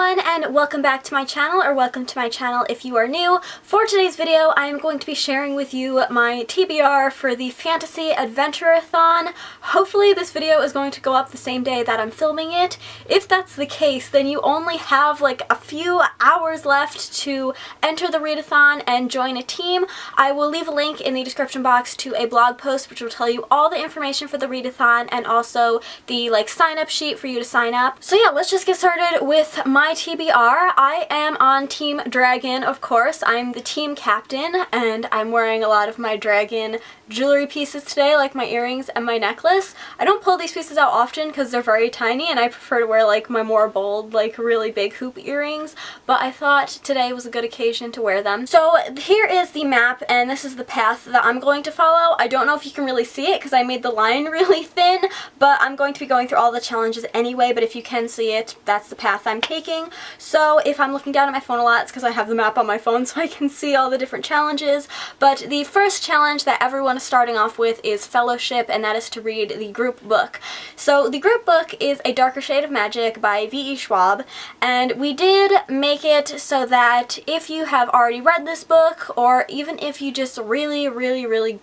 everyone, and welcome back to my channel, or welcome to my channel if you are new. For today's video, I am going to be sharing with you my TBR for the Fantasy Adventure-A-Thon. Hopefully this video is going to go up the same day that I'm filming it. If that's the case, then you only have like a few hours left to enter the readathon and join a team. I will leave a link in the description box to a blog post which will tell you all the information for the readathon and also the sign up sheet for you to sign up. So yeah, let's just get started with my TBR. I am on Team Dragon, of course. I'm the team captain, and I'm wearing a lot of my dragon jewelry pieces today, like my earrings and my necklace. I don't pull these pieces out often because they're very tiny, and I prefer to wear like my more bold, like really big hoop earrings, but I thought today was a good occasion to wear them. So here is the map, and this is the path that I'm going to follow. I don't know if you can really see it because I made the line really thin, but I'm going to be going through all the challenges anyway, but if you can see it, that's the path I'm taking. So if I'm looking down at my phone a lot, it's because I have the map on my phone so I can see all the different challenges. But the first challenge that everyone is starting off with is Fellowship, and that is to read the group book. So the group book is A Darker Shade of Magic by V.E. Schwab, and we did make it so that if you have already read this book, or even if you just really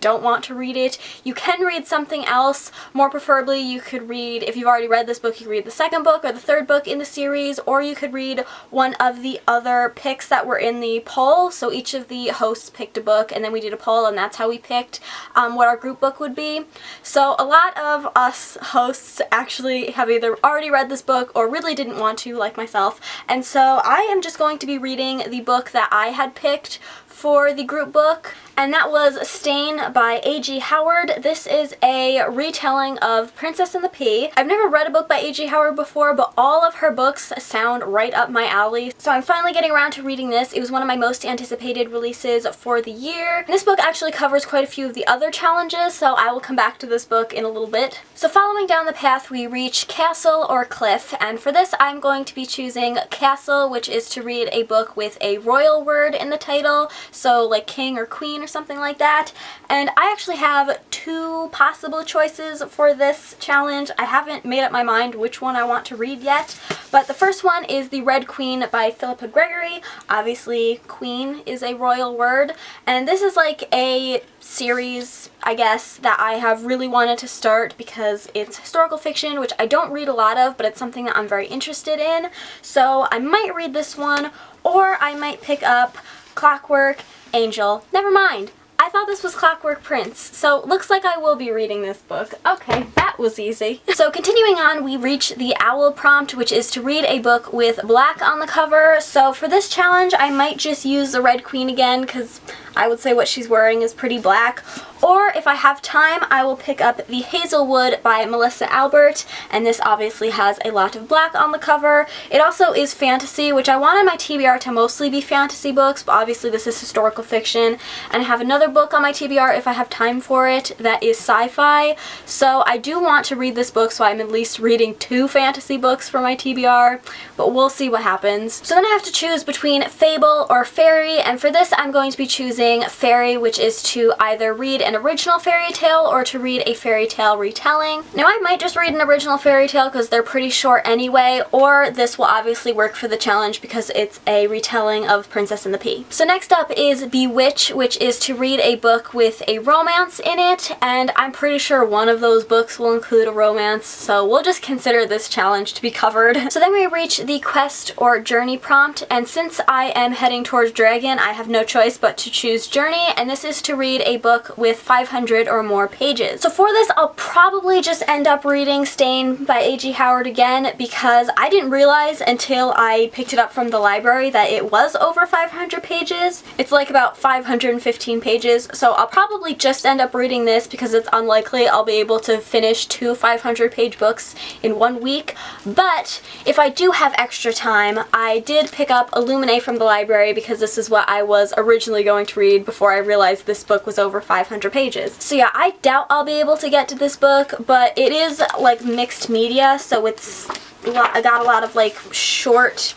don't want to read it, you can read something else. More preferably, you could read, if you've already read this book, you could read the second book or the third book in the series, or you could read one of the other picks that were in the poll. So each of the hosts picked a book, and then we did a poll, and that's how we picked what our group book would be. So a lot of us hosts actually have either already read this book or really didn't want to, like myself, and so I am just going to be reading the book that I had picked for the group book, and that was Stain by A.G. Howard. This is a retelling of Princess and the Pea. I've never read a book by A.G. Howard before, but all of her books sound right up my alley, so I'm finally getting around to reading this. It was one of my most anticipated releases for the year. And this book actually covers quite a few of the other challenges, so I will come back to this book in a little bit. So following down the path, we reach Castle or Cliff, and for this I'm going to be choosing Castle, which is to read a book with a royal word in the title, so like king or queen or something like that. And I actually have two possible choices for this challenge. I haven't made up my mind which one I want to read yet, but the first one is The Red Queen by Philippa Gregory. Obviously, queen is a royal word, and this is like a series, I guess, that I have really wanted to start because it's historical fiction, which I don't read a lot of, but it's something that I'm very interested in. So I might read this one, or I might pick up Clockwork Angel. Never mind. I thought this was Clockwork Prince, so looks like I will be reading this book. Okay, that was easy. So continuing on, we reach the Owl prompt, which is to read a book with black on the cover. So for this challenge, I might just use the Red Queen again, because I would say what she's wearing is pretty black. Or if I have time, I will pick up The Hazelwood by Melissa Albert, and this obviously has a lot of black on the cover. It also is fantasy, which I wanted my TBR to mostly be fantasy books, but obviously this is historical fiction. And I have another book on my TBR, if I have time for it, that is sci-fi. So I do want to read this book, so I'm at least reading two fantasy books for my TBR, but we'll see what happens. So then I have to choose between Fable or Fairy, and for this I'm going to be choosing Fairy, which is to either read an original fairy tale or to read a fairy tale retelling. Now I might just read an original fairy tale because they're pretty short anyway, or this will obviously work for the challenge because it's a retelling of Princess and the Pea. So next up is Bewitch, which is to read a book with a romance in it, and I'm pretty sure one of those books will include a romance, so we'll just consider this challenge to be covered. So then we reach the quest or journey prompt, and since I am heading towards Dragon, I have no choice but to choose Journey, and this is to read a book with 500 or more pages. So for this, I'll probably just end up reading Stain by A.G. Howard again, because I didn't realize until I picked it up from the library that it was over 500 pages. It's like about 515 pages, so I'll probably just end up reading this because it's unlikely I'll be able to finish two 500-page books in 1 week. But if I do have extra time, I did pick up Illuminae from the library because this is what I was originally going to read before I realized this book was over 500 pages. So yeah, I doubt I'll be able to get to this book, but it is like mixed media, so it's got a lot of like short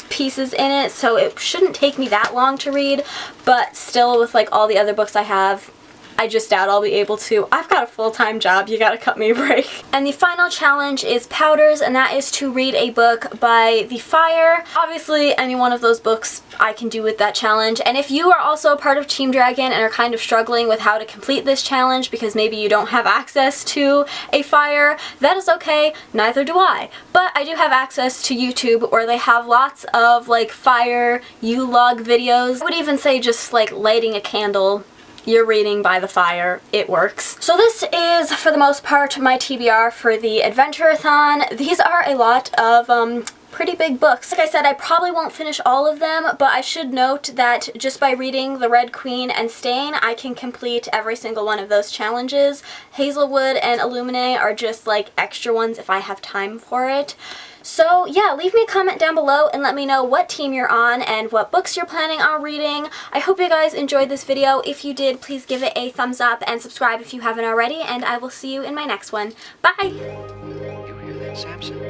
pieces in it, so it shouldn't take me that long to read, but still with like all the other books I have, I just doubt I'll be able to. I've got a full-time job, you gotta cut me a break. And the final challenge is powders, and that is to read a book by The Fire. Obviously, any one of those books I can do with that challenge, and if you are also a part of Team Dragon and are kind of struggling with how to complete this challenge because maybe you don't have access to a fire, that is okay, neither do I. But I do have access to YouTube where they have lots of like fire U-log videos. I would even say just like lighting a candle, you're reading by the fire, it works. So this is, for the most part, my TBR for the Adventure-A-Thon. These are a lot of pretty big books. Like I said, I probably won't finish all of them, but I should note that just by reading The Red Queen and Stain, I can complete every single one of those challenges. Hazelwood and Illuminae are just like extra ones if I have time for it. So yeah, leave me a comment down below and let me know what team you're on and what books you're planning on reading. I hope you guys enjoyed this video. If you did, please give it a thumbs up and subscribe if you haven't already, and I will see you in my next one. Bye! You hear that, Samson?